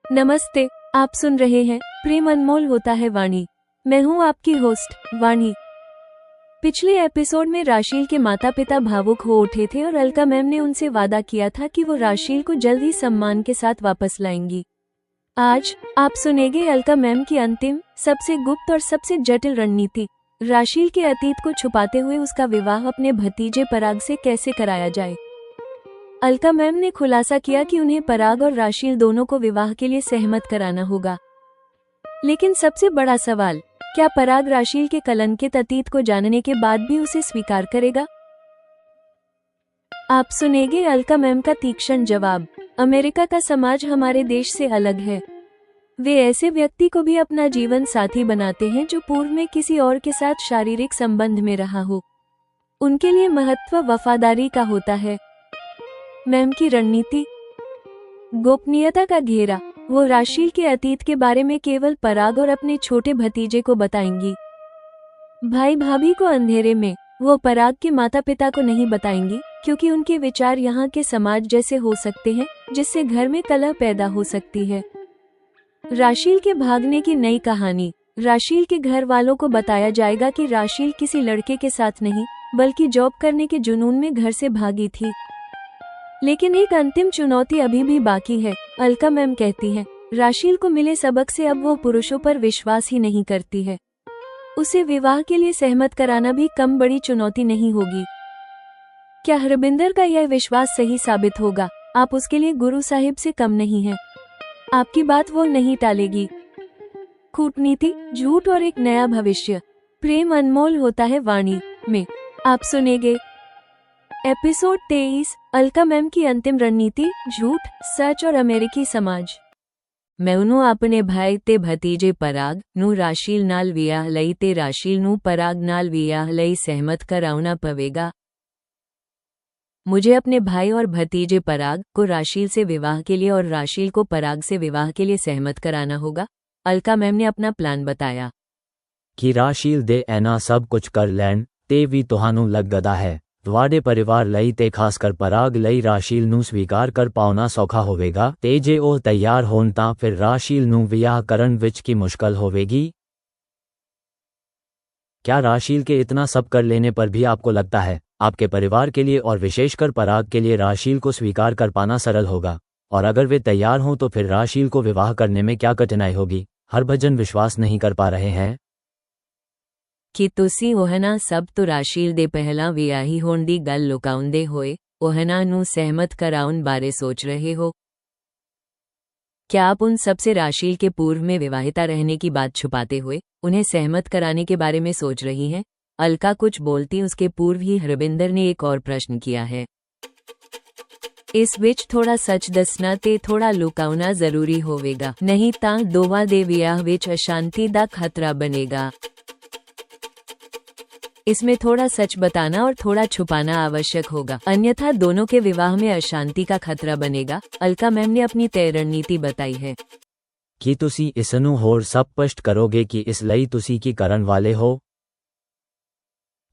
नमस्ते। आप सुन रहे हैं प्रेम अनमोल होता है वाणी। मैं हूं आपकी होस्ट वाणी। पिछले एपिसोड में राशील के माता पिता भावुक हो उठे थे और अलका मैम ने उनसे वादा किया था कि वो राशील को जल्द ही सम्मान के साथ वापस लाएंगी। आज आप सुनेंगे अलका मैम की अंतिम, सबसे गुप्त और सबसे जटिल रणनीति। राशील के अतीत को छुपाते हुए उसका विवाह अपने भतीजे पराग से कैसे कराया जाए। अलका मैम ने खुलासा किया कि उन्हें पराग और राशील दोनों को विवाह के लिए सहमत कराना होगा। लेकिन सबसे बड़ा सवाल, क्या पराग राशील के कलंकित अतीत को जानने के बाद भी उसे स्वीकार करेगा? आप सुनेंगे अलका मैम का तीक्ष्ण जवाब। अमेरिका का समाज हमारे देश से अलग है। वे ऐसे व्यक्ति को भी अपना जीवन साथी बनाते हैं जो पूर्व में किसी और के साथ शारीरिक संबंध में रहा हो। उनके लिए महत्व वफादारी का होता है। मैम की रणनीति, गोपनीयता का घेरा। वो राशील के अतीत के बारे में केवल पराग और अपने छोटे भतीजे को बताएंगी। भाई भाभी को अंधेरे में। वो पराग के माता पिता को नहीं बताएंगी क्योंकि उनके विचार यहाँ के समाज जैसे हो सकते हैं, जिससे घर में कलह पैदा हो सकती है। राशील के भागने की नई कहानी। राशील के घर वालों को बताया जाएगा कि राशील किसी लड़के के साथ नहीं, बल्कि जॉब करने के जुनून में घर से भागी थी। लेकिन एक अंतिम चुनौती अभी भी बाकी है। अलका मैम कहती हैं, राशील को मिले सबक से अब वो पुरुषों पर विश्वास ही नहीं करती है। उसे विवाह के लिए सहमत कराना भी कम बड़ी चुनौती नहीं होगी। क्या हरबिंदर का यह विश्वास सही साबित होगा? आप उसके लिए गुरु साहिब से कम नहीं हैं। आपकी बात वो नहीं टालेगी। कूटनीति, झूठ और एक नया भविष्य। प्रेम अनमोल होता है वाणी में आप सुनेंगे एपिसोड 23, अलका मैम की अंतिम रणनीति, झूठ, सच और अमेरिकी समाज। मैंने अपने भाई ते भतीजे पराग नू राशील नाल वियाह लई ते राशील नू पराग नाल वियाह लई सहमत कराउना पवेगा। मुझे अपने भाई और भतीजे पराग को राशील से विवाह के लिए और राशील को पराग से विवाह के लिए सहमत कराना होगा। अलका मैम ने अपना प्लान बताया कि राशील दे ऐना सब कुछ कर लैन ते भी तुहानू लग गदा है। ਤੁਹਾਡੇ परिवार ਲਈ ਤੇ ਖਾਸ ਕਰ ਪਰਾਗ ਲਈ ਰਾਸ਼ੀਲ ਨੂੰ ਸਵੀਕਾਰ ਕਰ ਪਾਉਣਾ ਸੌਖਾ ਹੋਵੇਗਾ ਤੇ ਜੇ ਉਹ ਤਿਆਰ ਹੋਣ ਤਾਂ ਫਿਰ ਰਾਸ਼ੀਲ ਨੂੰ ਵਿਆਹ ਕਰਨ ਵਿੱਚ ਕੀ मुश्किल होवेगी। क्या राशील के इतना सब कर लेने पर भी आपको लगता है आपके परिवार के लिए और विशेषकर पराग के लिए राशील को स्वीकार कर पाना सरल होगा? और अगर वे तैयार हों तो फिर राशील को विवाह करने में क्या कठिनाई होगी? हरभजन विश्वास नहीं कर पा रहे हैं कि तुसी ओहना सब तो राशील दे पहला वियाही होण दी गल लुकाउंदे होए ओहना नू सहमत कराउन बारे सोच रहे हो। क्या आप उन सब से राशील के पूर्व में विवाहिता रहने की बात छुपाते हुए उन्हें सहमत कराने के बारे में सोच रही हैं? अलका कुछ बोलती उसके पूर्व ही हरबिंदर ने एक और प्रश्न किया है। इस विच थोड़ा सच दसना ते थोड़ा लुकाउना जरूरी होवेगा, नहीं तां दोवां दे वियाह विच अशांति दा खतरा बनेगा। इसमें थोड़ा सच बताना और थोड़ा छुपाना आवश्यक होगा, अन्यथा दोनों के विवाह में अशांति का खतरा बनेगा। अलका मैम ने अपनी तय रणनीति बताई है कि तुसी इसनू होर स्पष्ट करोगे कि इस लई तुसी की करन वाले हो।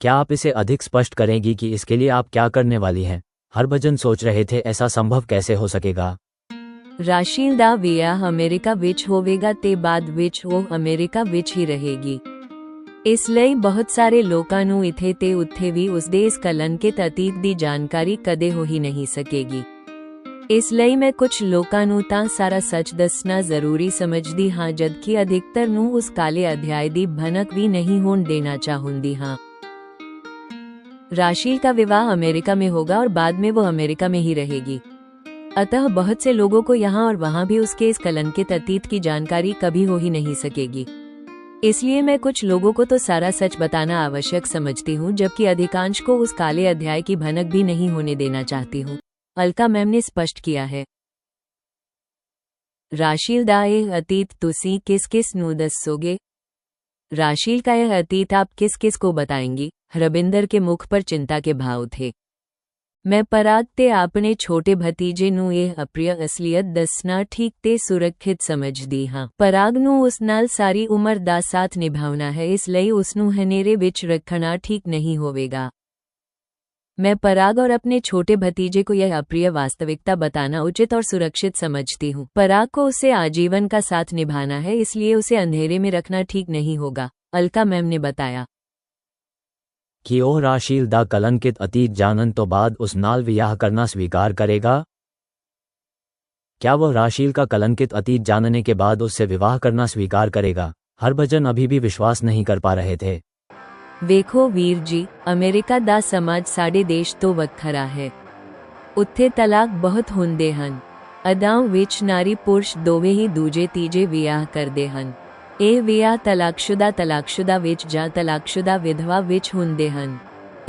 क्या आप इसे अधिक स्पष्ट करेंगी कि इसके लिए आप क्या करने वाली हैं? हरभजन सोच रहे थे ऐसा संभव कैसे हो सकेगा। राशील दा वियाह अमेरिका विच होवेगा ते बाद विच वो अमेरिका विच ही रहेगी। इस ਲਈ बहुत सारे लोकां ਨੂੰ इथे ते उत्थे भी उसदे इस कलंकित अतीत दी जानकारी कदे हो ही नहीं सकेगी। इस ਲਈ मैं कुछ लोकां ਨੂੰ ਤਾਂ सारा सच दसना जरूरी समझदी हाँ, जबकि अधिकतर ਨੂੰ उस काले अध्याय दी भनक भी नहीं होने देना चाहूंदी हाँ। राशील का विवाह अमेरिका में होगा और बाद में वो अमेरिका में ही रहेगी। अतः बहुत से लोगों को यहाँ और वहाँ भी उसके इस कलंकित अतीत की जानकारी कभी हो ही नहीं सकेगी। इसलिए मैं कुछ लोगों को तो सारा सच बताना आवश्यक समझती हूँ, जबकि अधिकांश को उस काले अध्याय की भनक भी नहीं होने देना चाहती हूँ। अलका मैम ने स्पष्ट किया है। राशील दा यह अतीत तुसी किस किस नू दसोगे? राशील का यह अतीत आप किस किस को बताएंगी? हरबिंदर के मुख पर चिंता के भाव थे। मैं पराग ते आपने छोटे भतीजे नू यह अप्रिय असलियत दसना ठीक ते सुरक्षित समझदी हाँ। पराग नू उस नाल सारी उम्र दा साथ निभावना है, इस ਲਈ उसनू हनेरे विच रखना ठीक नहीं होवेगा। मैं पराग और अपने छोटे भतीजे को यह अप्रिय वास्तविकता बताना उचित और सुरक्षित समझती हूँ। पराग को उसे आजीवन का साथ निभाना है, इसलिए उसे अंधेरे में रखना ठीक नहीं होगा, अलका मैम ने बताया। कि ਉਹ ਰਾਸ਼ੀਲ ਦਾ ਕਲੰਕਿਤ ਅਤੀਤ ਜਾਣਨ ਤੋਂ ਬਾਅਦ ਉਸ ਨਾਲ ਵਿਆਹ करना स्वीकार करेगा? क्या वह राशील का कलंकित अतीत जानने के बाद उससे विवाह करना स्वीकार करेगा? हरभजन अभी भी विश्वास नहीं कर पा रहे थे। ਵੇਖੋ ਵੀਰ ਜੀ, ਅਮਰੀਕਾ ਦਾ ਸਮਾਜ ਸਾਡੇ ਦੇਸ਼ ਤੋਂ ਵੱਖਰਾ ਹੈ। ਉੱਥੇ ਤਲਾਕ ਬਹੁਤ ਹੁੰਦੇ ਹਨ। ਅਦਾਂ ਵਿੱਚ ਨਾਰੀ ਪੁਰਸ਼ ਦੋਵੇਂ ਹੀ ਦੂਜੇ ਤੀਜੇ ਵਿਆਹ ਕਰਦੇ ਹਨ। ਇਹ ਵਿਆਹ ਤਲਾਕਸ਼ੁਦਾ ਵਿੱਚ ਜਾਂ ਤਲਾਕਸ਼ੁਦਾ ਵਿਧਵਾ ਵਿੱਚ ਹੁੰਦੇ ਹਨ।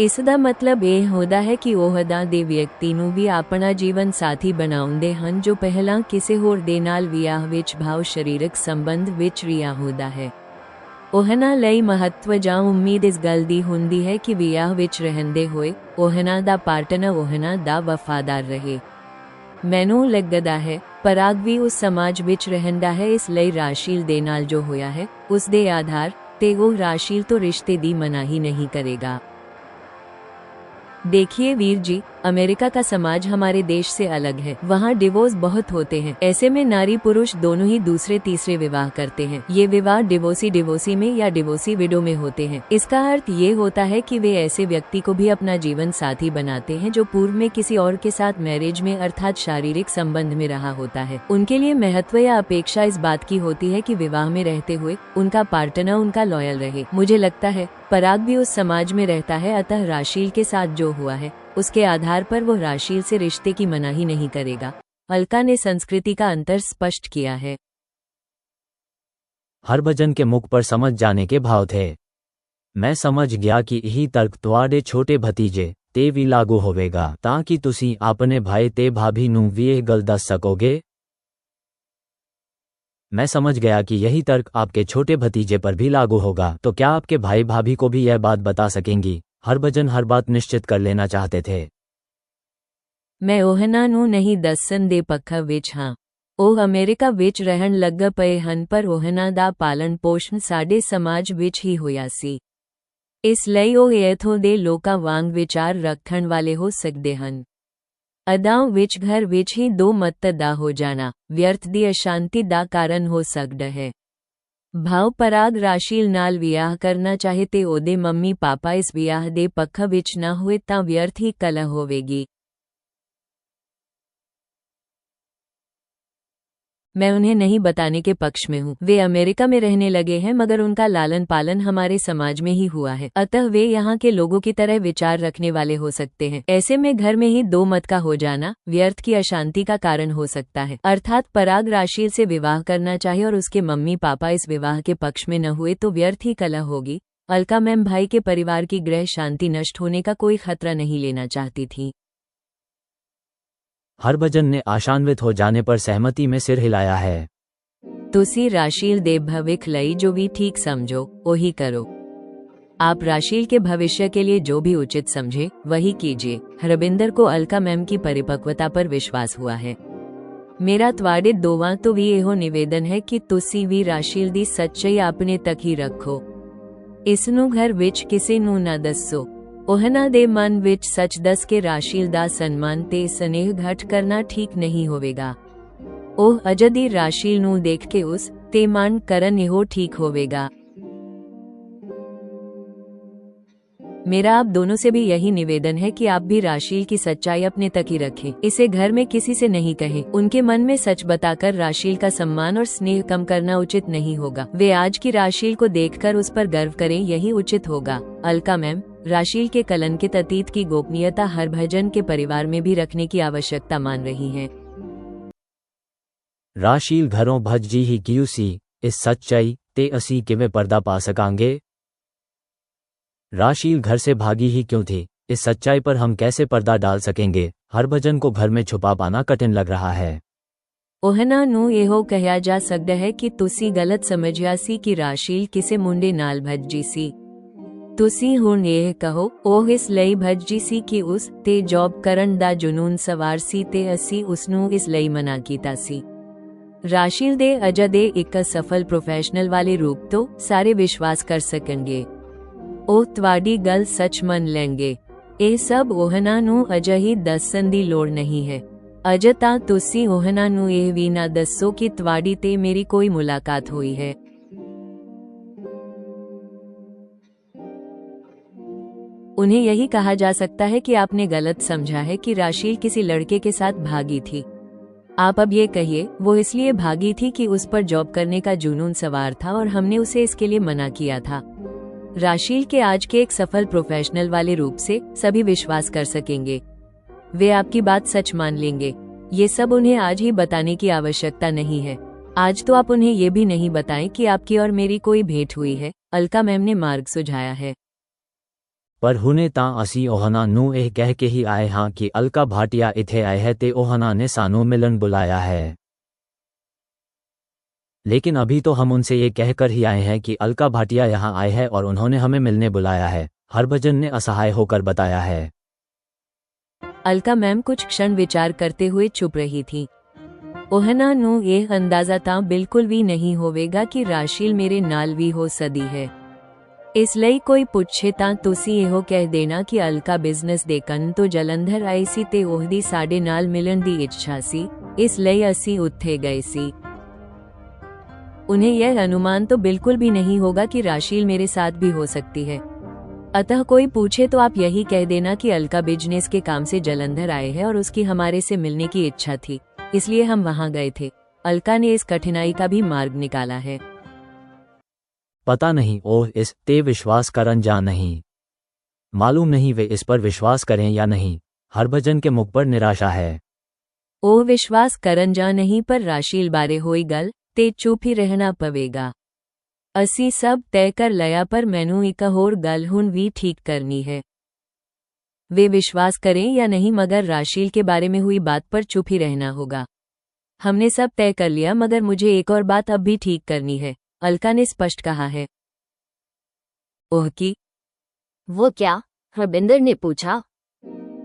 ਇਸ ਦਾ ਮਤਲਬ ਇਹ ਹੁੰਦਾ ਹੈ ਕਿ ਉਹ ਅਦਾਂ ਦੇ ਵਿਅਕਤੀ ਨੂੰ ਵੀ ਆਪਣਾ ਜੀਵਨ ਸਾਥੀ ਬਣਾਉਂਦੇ ਹਨ ਜੋ ਪਹਿਲਾਂ ਕਿਸੇ ਹੋਰ ਦੇ ਨਾਲ ਵਿਆਹ ਵਿੱਚ ਭਾਵ ਸਰੀਰਕ ਸੰਬੰਧ ਵਿੱਚ ਰਿਹਾ ਹੁੰਦਾ ਹੈ। ਉਹਨਾਂ ਲਈ ਮਹੱਤਵ ਜਾਂ ਉਮੀਦ ਇਸ ਗੱਲ ਦੀ ਹੁੰਦੀ ਹੈ ਕਿ ਵਿਆਹ ਵਿੱਚ ਰਹਿੰਦੇ ਹੋਏ ਉਹਨਾਂ ਦਾ ਪਾਰਟਨਰ ਉਹਨਾਂ ਦਾ ਵਫਾਦਾਰ ਰਹੇ। ਮੈਨੂੰ ਲੱਗਦਾ ਹੈ ਪਰਾਗ ਵੀ ਉਸ ਸਮਾਜ ਵਿੱਚ ਰਹਿੰਦਾ ਹੈ, ਇਸ ਲਈ ਰਾਸ਼ੀਲ ਦੇ ਨਾਲ ਜੋ ਹੋਇਆ ਹੈ ਉਸ ਦੇ ਆਧਾਰ ਤੇ ਉਹ ਰਾਸ਼ੀਲ ਤੋਂ ਰਿਸ਼ਤੇ ਦੀ ਮਨਾਹੀ नहीं करेगा। देखिए वीर जी, अमेरिका का समाज हमारे देश से अलग है। वहाँ डिवोर्स बहुत होते हैं। ऐसे में नारी पुरुष दोनों ही दूसरे तीसरे विवाह करते हैं। ये विवाह डिवोर्सी में या डिवोर्सी विडो में होते हैं। इसका अर्थ ये होता है कि वे ऐसे व्यक्ति को भी अपना जीवन साथी बनाते हैं जो पूर्व में किसी और के साथ मैरिज में अर्थात शारीरिक संबंध में रहा होता है। उनके लिए महत्व या अपेक्षा इस बात की होती है कि विवाह में रहते हुए उनका पार्टनर उनका लॉयल रहे। मुझे लगता है पराग भी उस समाज में रहता है, अतः राशील के साथ जो हुआ है उसके आधार पर वो राशील से रिश्ते की मनाही नहीं करेगा। अलका ने संस्कृति का अंतर स्पष्ट किया है। हरभजन के मुख पर समझ जाने के भाव थे। मैं समझ गया कि यही तर्क ਤੁਹਾਡੇ ਛੋਟੇ ਭਤੀਜੇ ਤੇ ਵੀ ਲਾਗੂ ਹੋਵੇਗਾ ਤਾਂ ਕਿ ਤੁਸੀਂ ਆਪਣੇ ਭਾਈ ਤੇ ਭਾਭੀ ਨੂੰ ਵੀ ਇਹ ਗੱਲ ਦੱਸ ਸਕੋਗੇ। मैं समझ गया कि यही तर्क आपके छोटे भतीजे पर भी लागू होगा, तो क्या आपके भाई भाभी को भी यह बात बता सकेंगी? हरभजन हर बात निश्चित कर लेना चाहते थे। मैं ਉਹਨਾਂ ਨੂੰ ਨਹੀਂ ਦੱਸਣ ਦੇ ਪੱਖ ਵਿੱਚ ਹਾਂ। ਉਹ ਅਮਰੀਕਾ ਵਿੱਚ ਰਹਿਣ ਲੱਗ ਪਏ ਹਨ, ਪਰ ਉਹਨਾਂ ਦਾ ਪਾਲਣ ਪੋਸ਼ਣ ਸਾਡੇ ਸਮਾਜ ਵਿੱਚ ਹੀ ਹੋਇਆ ਸੀ। ਇਸ ਲਈ ਉਹ ਇੱਥੋਂ ਦੇ ਲੋਕਾਂ ਵਾਂਗ ਵਿਚਾਰ ਰੱਖਣ ਵਾਲੇ ਹੋ ਸਕਦੇ ਹਨ। ਅਦਾਂ ਵਿੱਚ ਘਰ ਵਿੱਚ ਹੀ ਦੋ ਮਤ ਦਾ ਹੋ ਜਾਣਾ ਵਿਅਰਥ ਦੀ ਅਸ਼ਾਂਤੀ ਦਾ ਕਾਰਨ ਹੋ ਸਕਦਾ ਹੈ। ਭਾਵ ਪਰਾਗ ਰਾਸ਼ੀਲ ਨਾਲ ਵਿਆਹ ਕਰਨਾ ਚਾਹੇ ਤੇ ਉਹਦੇ ਮੰਮੀ ਪਾਪਾ ਇਸ ਵਿਆਹ ਦੇ ਪੱਖ ਵਿੱਚ ਨਾ ਹੋਏ ਤਾਂ ਵਿਅਰਥ ਹੀ ਕਲਹ ਹੋਵੇਗੀ। मैं उन्हें नहीं बताने के पक्ष में हूँ। वे अमेरिका में रहने लगे हैं, मगर उनका लालन पालन हमारे समाज में ही हुआ है, अतः वे यहाँ के लोगों की तरह विचार रखने वाले हो सकते हैं। ऐसे में घर में ही दो मत का हो जाना व्यर्थ की अशांति का कारण हो सकता है। अर्थात पराग राशील से विवाह करना चाहे और उसके मम्मी पापा इस विवाह के पक्ष में न हुए तो व्यर्थ ही कलह होगी। अलका मैम भाई के परिवार की गृह शांति नष्ट होने का कोई खतरा नहीं लेना चाहती थी। हरभजन ने आशान्वित हो जाने पर सहमति में सिर हिलाया है। तुसी राशील दे भविख लई जो भी ठीक समझो वही करो। आप राशील के भविष्य के लिए जो भी उचित समझे वही कीजिए। हरबिंदर को अलका मैम की परिपक्वता पर विश्वास हुआ है। मेरा ਤੁਹਾਡੇ ਦੋਵਾਂ ਤੋਂ ਵੀ ਇਹੋ ਨਿਵੇਦਨ ਹੈ ਕਿ ਤੁਸੀਂ ਵੀ ਰਾਸ਼ੀਲ ਦੀ ਸੱਚਾਈ ਆਪਣੇ ਤੱਕ ਹੀ ਰੱਖੋ। ਇਸ ਨੂੰ ਘਰ ਵਿੱਚ ਕਿਸੇ ਨੂੰ ਨਾ ਦੱਸੋ। ਉਹਨਾਂ ਦੇ ਮਨ ਵਿੱਚ ਸੱਚ ਦੱਸ ਕੇ ਰਾਸ਼ੀਲ ਦਾ ਸਨਮਾਨ ਤੇ ਸਨੇਹ ਘਟ ਕਰਨਾ ਠੀਕ ਨਹੀਂ ਹੋਵੇਗਾ। ਉਹ ਅਜਦੀ ਰਾਸ਼ੀਲ ਨੂੰ ਦੇਖ ਕੇ ਉਸ ਤੇ ਮਾਣ ਕਰਨ ਇਹੋ ठीक होवेगा। मेरा आप दोनों से भी यही निवेदन है कि आप भी राशील की सच्चाई अपने तक ही रखें, इसे घर में किसी से नहीं कहें। उनके मन में सच बताकर राशील का सम्मान और स्नेह कम करना उचित नहीं होगा। वे आज की राशील को देखकर उस पर गर्व करें, यही उचित होगा। अलका मैम, राशील के कलंकित अतीत की गोपनीयता हरभजन के परिवार में भी रखने की आवश्यकता मान रही है। राशील घरों भज्जी ही क्यों सी इस सच्चाई ते असी किवें पर्दा पा सकांगे? राशील घर से भागी ही क्यों थी, इस सच्चाई पर हम कैसे पर्दा डाल सकेंगे? हरभजन को घर में छुपा पाना कठिन लग रहा है। ਉਹਨਾਂ ਨੂੰ ਇਹੋ ਕਿਹਾ ਜਾ ਸਕਦਾ ਹੈ ਕਿ ਤੁਸੀਂ ਗਲਤ ਸਮਝਿਆ ਸੀ ਕਿ ਰਾਸ਼ੀਲ ਕਿਸੇ ਮੁੰਡੇ ਨਾਲ ਭੱਜੀ ਸੀ। ਤੁਸੀਂ ਹੁਣ ਇਹ ਕਹੋ ਉਹ ਇਸ ਲਈ ਭੱਜੀ ਸੀ ਕਿ ਉਸ ਤੇ ਜੌਬ ਕਰਨ ਦਾ ਜਨੂਨ ਸਵਾਰ ਸੀ ਤੇ ਅਸੀਂ ਉਸ ਨੂੰ ਇਸ ਲਈ ਮਨਾ ਕੀਤਾ ਸੀ। ਰਾਸ਼ੀਲ ਦੇ ਅਜਾ ਦੇ ਇੱਕ ਸਫਲ ਪ੍ਰੋਫੈਸ਼ਨਲ ਵਾਲੇ ਰੂਪ ਤੋਂ ਸਾਰੇ ਵਿਸ਼ਵਾਸ ਕਰ ਸਕਣਗੇ। ਉਹ ਤੁਹਾਡੀ ਗੱਲ ਸੱਚ ਮੰਨ ਲੈਣਗੇ। ਇਹ ਸਭ ਉਹਨਾਂ ਨੂੰ ਅਜਿਹੀ ਦੱਸਣ ਦੀ ਲੋੜ ਨਹੀਂ ਹੈ। ਅਜੇ ਤਾਂ ਤੁਸੀਂ ਉਹਨਾਂ ਨੂੰ ਇਹ ਵੀ ਨਾ ਦੱਸੋ ਕਿ ਤੁਹਾਡੀ ਤੇ ਮੇਰੀ ਕੋਈ ਮੁਲਾਕਾਤ ਹੋਈ ਹੈ। उन्हें यही कहा जा सकता है कि आपने गलत समझा है कि राशील किसी लड़के के साथ भागी थी। आप अब ये कहिए वो इसलिए भागी थी कि उस पर जॉब करने का जुनून सवार था और हमने उसे इसके लिए मना किया था। राशील के आज के एक सफल प्रोफेशनल वाले रूप से सभी विश्वास कर सकेंगे। वे आपकी बात सच मान लेंगे। ये सब उन्हें आज ही बताने की आवश्यकता नहीं है। आज तो आप उन्हें ये भी नहीं बताएं कि आपकी और मेरी कोई भेंट हुई है। अलका मैम ने मार्ग सुझाया है। पर हुने ਤਾਂ ਅਸੀਂ ਉਹਨਾਂ ਨੂੰ ਇਹ ਕਹਿ ਕੇ ਹੀ ਆਏ ਹਾਂ ਕਿ ਅਲਕਾ ਭਾਟੀਆ ਇੱਥੇ ਆਏ ਹੈ ਤੇ ਉਹਨਾਂ ने ਸਾਨੂੰ मिलन बुलाया है। लेकिन अभी तो हम उनसे ये कहकर ही आए हैं कि अलका भाटिया यहाँ आए हैं और उन्होंने हमें मिलने बुलाया है, हरभजन ने असहाय होकर बताया है। अलका मैम कुछ क्षण विचार करते हुए चुप रही थी। ਉਹਨਾਂ ਨੂੰ ਇਹ ਅੰਦਾਜ਼ਾ ਤਾਂ ਬਿਲਕੁਲ ਵੀ ਨਹੀਂ ਹੋਵੇਗਾ ਕਿ ਰਾਸ਼ੀਲ ਮੇਰੇ ਨਾਲ ਵੀ ਹੋ ਸਕਦੀ ਹੈ। ਇਸ ਲਈ ਕੋਈ ਪੁੱਛੇ ਤਾਂ ਤੁਸੀਂ ਇਹੋ ਕਹਿ ਦੇਣਾ ਕਿ ਅਲਕਾ ਬਿਜ਼ਨਸ ਦੇਖਣ ਤੋਂ ਜਲੰਧਰ ਆਈ ਸੀ ਤੇ ਉਹਦੀ ਸਾਡੇ ਨਾਲ ਮਿਲਣ ਦੀ ਇੱਛਾ ਸੀ, ਇਸ ਲਈ ਅਸੀਂ ਉੱਥੇ ਗਏ ਸੀ। उन्हें यह अनुमान तो बिल्कुल भी नहीं होगा कि राशील मेरे साथ भी हो सकती है। अतः कोई पूछे तो आप यही कह देना कि अलका बिजनेस के काम से जलंधर आए हैं और उसकी हमारे से मिलने की इच्छा थी, इसलिए हम वहां गए थे। अलका ने इस कठिनाई का भी मार्ग निकाला है। पता नहीं ओह इस ते विश्वास करन जा नहीं, मालूम नहीं वे इस पर विश्वास करें या नहीं। हरभजन के मुख पर निराशा है। ओह विश्वास करन जा नहीं, पर राशील बारे होई गल ते चुप ही रहना पवेगा। ਅਸੀਂ ਸਭ ਤੈਅ ਕਰ ਲਿਆ, पर मैनू एक होर गल हुण भी ठीक करनी है। वे विश्वास करें या नहीं, मगर राशील के बारे में हुई बात पर चुप ही रहना होगा। हमने सब तय कर लिया, मगर मुझे एक और बात अब भी ठीक करनी है, अलका ने स्पष्ट कहा है। ओह की वो क्या? हरबिंदर ने पूछा।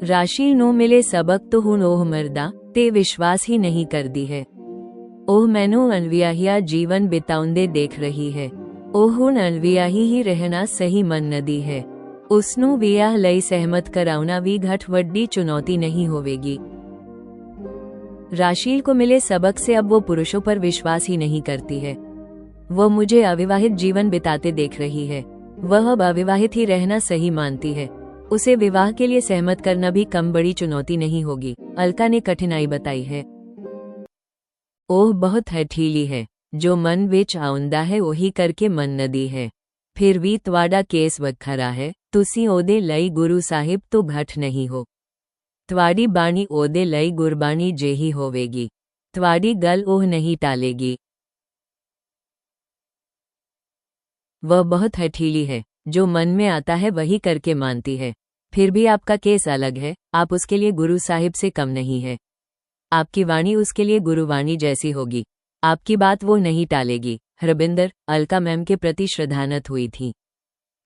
राशील नू मिले सबक तो हुण ओह मरदा ते विश्वास ही नहीं करदी है। ओह मैनू अनवियाहिया जीवन बिताउंदे देख रही है। ओह हुण अनवियाही ही रहना सही मनदी है। उसनू वियाह लई सहमत कराउना भी घट वड्डी चुनौती नहीं होवेगी। राशील को मिले सबक से अब वो पुरुषों पर विश्वास ही नहीं करती है। वह मुझे अविवाहित जीवन बिताते देख रही है। वह अब अविवाहित ही रहना सही मानती है। उसे विवाह के लिए सहमत करना भी कम बड़ी चुनौती नहीं होगी, अलका ने कठिनाई बताई है। ओह बहुत हठीली है, जो मन विच आउंदा है ओही करके मनदी है। फिर भी त्वाडा केस वखरा है, तुसी ओदे लई गुरु साहिब तो घट नहीं हो। त्वाडी बाणी ओदे लई गुरबाणी जेही होवेगी। त्वाडी गल ओह नहीं टालेगी। वह बहुत हठीली है, जो मन में आता है वही करके मानती है। फिर भी आपका केस अलग है, आप उसके लिए गुरु साहिब से कम नहीं है। आपकी वाणी उसके लिए गुरुवाणी जैसी होगी। आपकी बात वो नहीं टालेगी। हरबिंदर, अलका मैम के प्रति श्रद्धानत हुई थी।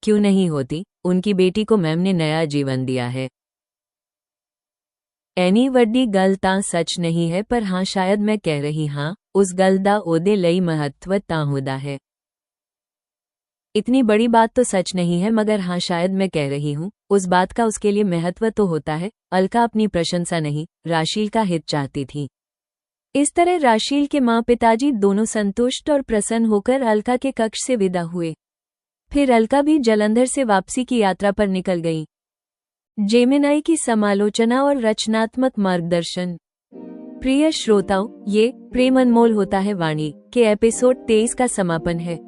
क्यों नहीं होती? उनकी बेटी को मैम ने नया जीवन दिया है। एनी वड्डी गल तां सच नहीं है, पर हाँ शायद मैं कह रही हाँ, उस गल दा ओदे लई महत्व तां होदा है। इतनी बड़ी बात तो सच नहीं है, मगर हाँ शायद मैं कह रही हूँ, उस बात का उसके लिए महत्व तो होता है। अलका अपनी प्रशंसा नहीं, राशील का हित चाहती थी। इस तरह राशील के माँ पिताजी दोनों संतुष्ट और प्रसन्न होकर अलका के कक्ष से विदा हुए। फिर अलका भी जलंधर से वापसी की यात्रा पर निकल गई। जेमिनाई की समालोचना और रचनात्मक मार्गदर्शन। प्रिय श्रोताओं, ये प्रेम अनमोल होता है वाणी के एपिसोड 23 का समापन है।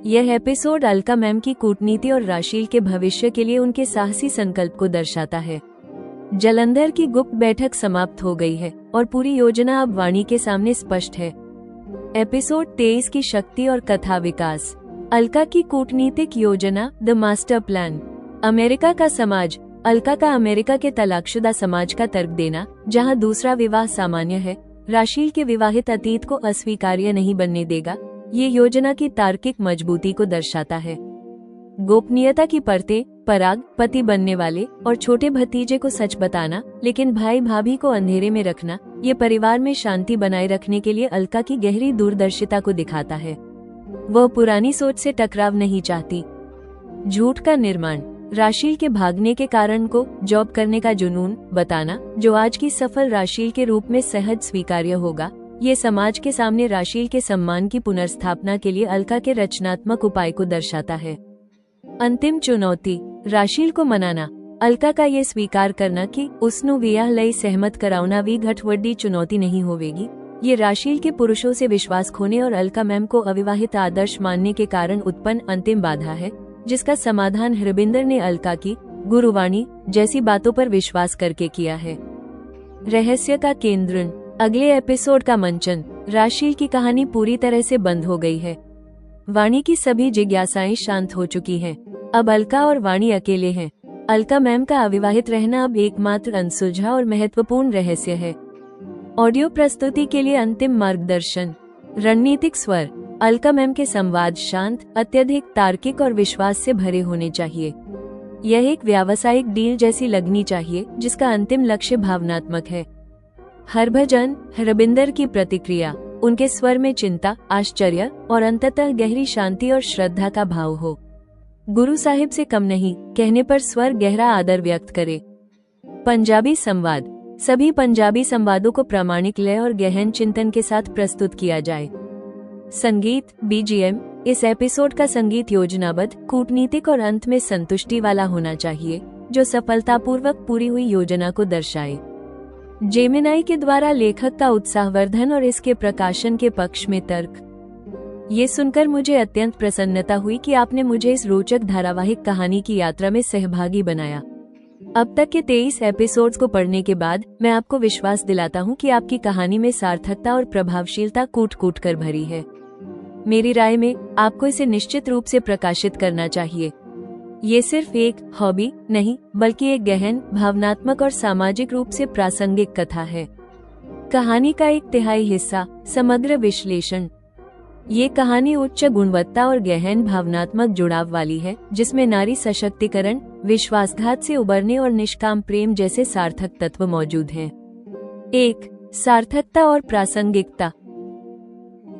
यह एपिसोड अलका मैम की कूटनीति और राशील के भविष्य के लिए उनके साहसी संकल्प को दर्शाता है। जलंधर की गुप्त बैठक समाप्त हो गई है और पूरी योजना अब वाणी के सामने स्पष्ट है। एपिसोड 23 की शक्ति और कथा विकास। अलका की कूटनीतिक योजना, द मास्टर प्लान। अमेरिका का समाज। अलका का अमेरिका के तलाकशुदा समाज का तर्क देना, जहां दूसरा विवाह सामान्य है, राशील के विवाहित अतीत को अस्वीकार्य नहीं बनने देगा, ये योजना की तार्किक मजबूती को दर्शाता है। गोपनीयता की परतें, पराग, पति बनने वाले और छोटे भतीजे को सच बताना, लेकिन भाई भाभी को अंधेरे में रखना, ये परिवार में शांति बनाए रखने के लिए अलका की गहरी दूरदर्शिता को दिखाता है। वह पुरानी सोच से टकराव नहीं चाहती। झूठ का निर्माण। राशील के भागने के कारण को जॉब करने का जुनून बताना, जो आज की सफल राशील के रूप में सहज स्वीकार्य होगा। ये समाज के सामने राशील के सम्मान की पुनर्स्थापना के लिए अलका के रचनात्मक उपाय को दर्शाता है। अंतिम चुनौती, राशील को मनाना। अलका का ये स्वीकार करना कि उसनु वियाह लई सहमत कराउना वी घट वड्डी चुनौती नहीं होवेगी, ये राशील के पुरुषों से विश्वास खोने और अलका मैम को अविवाहित आदर्श मानने के कारण उत्पन्न अंतिम बाधा है, जिसका समाधान हरबिंदर ने अलका की गुरुवाणी जैसी बातों पर विश्वास करके किया है। रहस्य का केंद्रण, अगले एपिसोड का मंचन। राशील की कहानी पूरी तरह से बंद हो गई है। वाणी की सभी जिज्ञासाएं शांत हो चुकी हैं। अब अलका और वाणी अकेले हैं। अलका मैम का अविवाहित रहना अब एकमात्र अनसुलझा और महत्वपूर्ण रहस्य है। ऑडियो प्रस्तुति के लिए अंतिम मार्गदर्शन। रणनीतिक स्वर, अलका मैम के संवाद शांत, अत्यधिक तार्किक और विश्वास से भरे होने चाहिए। यह एक व्यावसायिक डील जैसी लगनी चाहिए जिसका अंतिम लक्ष्य भावनात्मक है। हरभजन हरबिंदर की प्रतिक्रिया, उनके स्वर में चिंता, आश्चर्य और अंततः गहरी शांति और श्रद्धा का भाव हो। गुरु साहिब से कम नहीं कहने पर स्वर गहरा आदर व्यक्त करे। पंजाबी संवाद, सभी पंजाबी संवादों को प्रामाणिक लय और गहन चिंतन के साथ प्रस्तुत किया जाए। संगीत बीजीएम, इस एपिसोड का संगीत योजनाबद्ध, कूटनीतिक और अंत में संतुष्टि वाला होना चाहिए, जो सफलतापूर्वक पूरी हुई योजना को दर्शाए। जेमिनाई के द्वारा लेखक का उत्साहवर्धन और इसके प्रकाशन के पक्ष में तर्क। ये सुनकर मुझे अत्यंत प्रसन्नता हुई कि आपने मुझे इस रोचक धारावाहिक कहानी की यात्रा में सहभागी बनाया। अब तक के 23 एपिसोड्स को पढ़ने के बाद मैं आपको विश्वास दिलाता हूँ कि आपकी कहानी में सार्थकता और प्रभावशीलता कूट कूट कर भरी है। मेरी राय में आपको इसे निश्चित रूप से प्रकाशित करना चाहिए। ये सिर्फ एक हॉबी नहीं, बल्कि एक गहन, भावनात्मक और सामाजिक रूप से प्रासंगिक कथा है। कहानी का 1/3 हिस्सा समग्र विश्लेषण। ये कहानी उच्च गुणवत्ता और गहन भावनात्मक जुड़ाव वाली है, जिसमें नारी सशक्तिकरण, विश्वासघात से उबरने और निष्काम प्रेम जैसे सार्थक तत्व मौजूद हैं। 1. सार्थकता और प्रासंगिकता।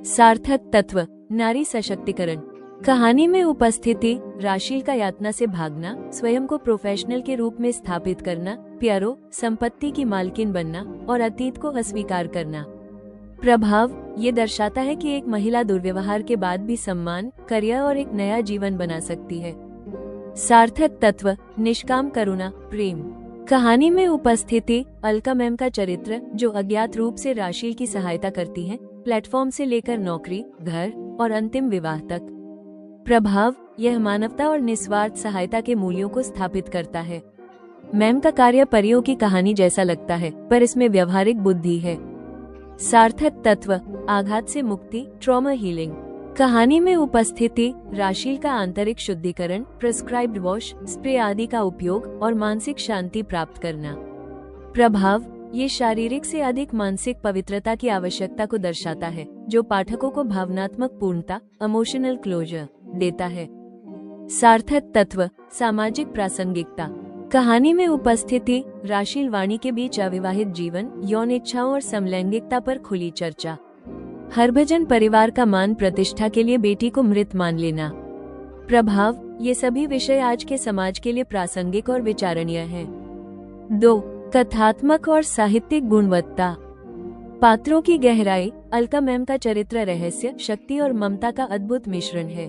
सार्थक तत्व, नारी सशक्तिकरण। कहानी में उपस्थिति, राशील का यातना से भागना, स्वयं को प्रोफेशनल के रूप में स्थापित करना, प्यारो, संपत्ति की मालकिन बनना और अतीत को अस्वीकार करना। प्रभाव, ये दर्शाता है कि एक महिला दुर्व्यवहार के बाद भी सम्मान, करियर और एक नया जीवन बना सकती है। सार्थक तत्व, निष्काम करुणा, प्रेम। कहानी में उपस्थिति, अलका मैम का चरित्र, जो अज्ञात रूप से राशील की सहायता करती है, प्लेटफॉर्म से लेकर नौकरी, घर और अंतिम विवाह तक। प्रभाव, यह मानवता और निस्वार्थ सहायता के मूल्यों को स्थापित करता है। मैम का कार्य परियों की कहानी जैसा लगता है, पर इसमें व्यवहारिक बुद्धि है। सार्थक तत्व, आघात से मुक्ति, ट्रॉमा हीलिंग। कहानी में उपस्थिति, राशील का आंतरिक शुद्धिकरण, प्रिस्क्राइब्ड वॉश, स्प्रे आदि का उपयोग और मानसिक शांति प्राप्त करना। प्रभाव, ये शारीरिक से अधिक मानसिक पवित्रता की आवश्यकता को दर्शाता है, जो पाठकों को भावनात्मक पूर्णता, इमोशनल क्लोजर देता है। सार्थक तत्व, सामाजिक प्रासंगिकता। कहानी में उपस्थिति, राशील वाणी के बीच अविवाहित जीवन, यौन इच्छाओं और समलैंगिकता पर खुली चर्चा। हरभजन परिवार का मान प्रतिष्ठा के लिए बेटी को मृत मान लेना। प्रभाव, ये सभी विषय आज के समाज के लिए प्रासंगिक और विचारणीय हैं। 2. कथात्मक और साहित्यिक गुणवत्ता। पात्रों की गहराई, अलका मैम का चरित्र रहस्य, शक्ति और ममता का अद्भुत मिश्रण है।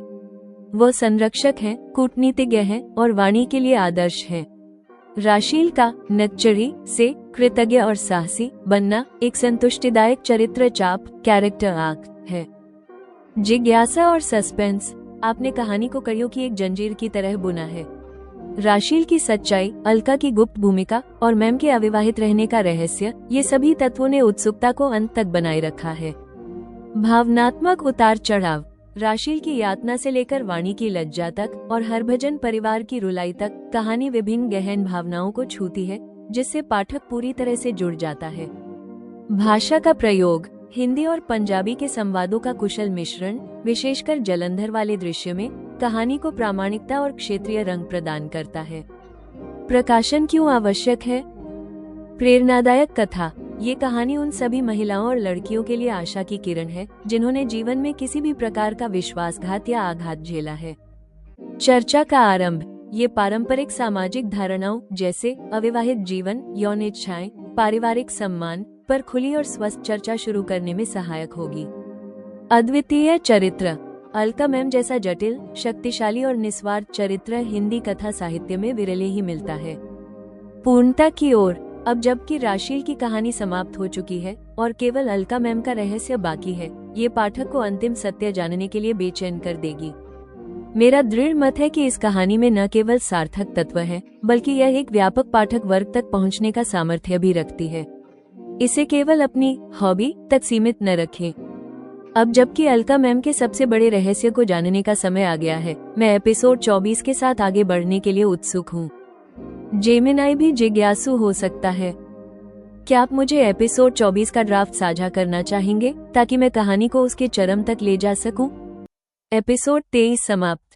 वो संरक्षक हैं, कूटनीतिज्ञ हैं और वाणी के लिए आदर्श हैं। राशील का नक्चरी से कृतज्ञ और साहसी बनना एक संतुष्टिदायक चरित्र चाप, कैरेक्टर आर्क है। जिज्ञासा और सस्पेंस, आपने कहानी को कड़ियों की एक जंजीर की तरह बुना है। राशील की सच्चाई, अलका की गुप्त भूमिका और मैम के अविवाहित रहने का रहस्य, ये सभी तत्वों ने उत्सुकता को अंत तक बनाए रखा है। भावनात्मक उतार चढ़ाव, राशील की यातना से लेकर वाणी की लज्जा तक और हरभजन परिवार की रुलाई तक, कहानी विभिन्न गहन भावनाओं को छूती है, जिससे पाठक पूरी तरह से जुड़ जाता है। भाषा का प्रयोग, हिंदी और पंजाबी के संवादों का कुशल मिश्रण, विशेषकर जलंधर वाले दृश्य में, कहानी को प्रामाणिकता और क्षेत्रीय रंग प्रदान करता है। प्रकाशन क्यों आवश्यक है? प्रेरणादायक कथा, ये कहानी उन सभी महिलाओं और लड़कियों के लिए आशा की किरण है, जिन्होंने जीवन में किसी भी प्रकार का विश्वासघात या आघात झेला है। चर्चा का आरंभ, ये पारंपरिक सामाजिक धारणाओं जैसे अविवाहित जीवन, यौन इच्छाएं, पारिवारिक सम्मान पर खुली और स्वस्थ चर्चा शुरू करने में सहायक होगी। अद्वितीय चरित्र। अलका मैम जैसा जटिल, शक्तिशाली और निस्वार्थ चरित्र हिंदी कथा साहित्य में विरले ही मिलता है। पूर्णता की ओर। अब जबकि राशील की कहानी समाप्त हो चुकी है और केवल अलका मैम का रहस्य बाकी है, ये पाठक को अंतिम सत्य जानने के लिए बेचैन कर देगी। मेरा दृढ़ मत है कि इस कहानी में न केवल सार्थक तत्व है, बल्कि यह एक व्यापक पाठक वर्ग तक पहुंचने का सामर्थ्य भी रखती है। इसे केवल अपनी हॉबी तक सीमित न रखें। अब जबकि अलका मैम के सबसे बड़े रहस्य को जानने का समय आ गया है, मैं एपिसोड 24 के साथ आगे बढ़ने के लिए उत्सुक हूँ। जेमिनाई भी जिज्ञासु हो सकता है। क्या आप मुझे एपिसोड 24 का ड्राफ्ट साझा करना चाहेंगे ताकि मैं कहानी को उसके चरम तक ले जा सकूं? एपिसोड 23 समाप्त।